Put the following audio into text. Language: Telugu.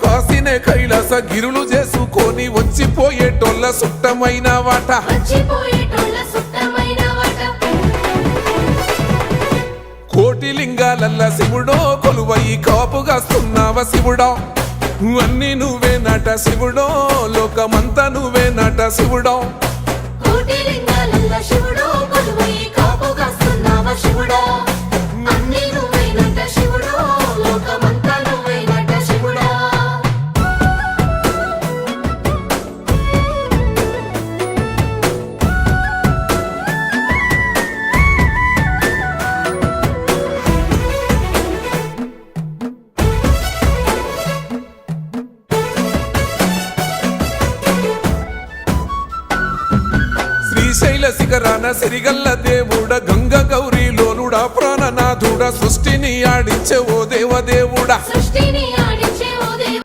కాసినే కైలాస గిరులు చేసుకొని వచ్చిపోయేటోళ్ళ సుట్టమైన వాట కోటి లింగాలల్ల శివుడో కొలువయి కాపుగాస్తున్నావ శివుడా అన్ని నువ్వే నట శివుడో లోకమంతా నువ్వే నట శివుడో శ్రీశైల శిఖరాన సిరిగల్ల దేవుడ గంగ గౌరీ లోలుడా ప్రాణనాథుడ సృష్టిని ఆడించే ఓ దేవదేవుడా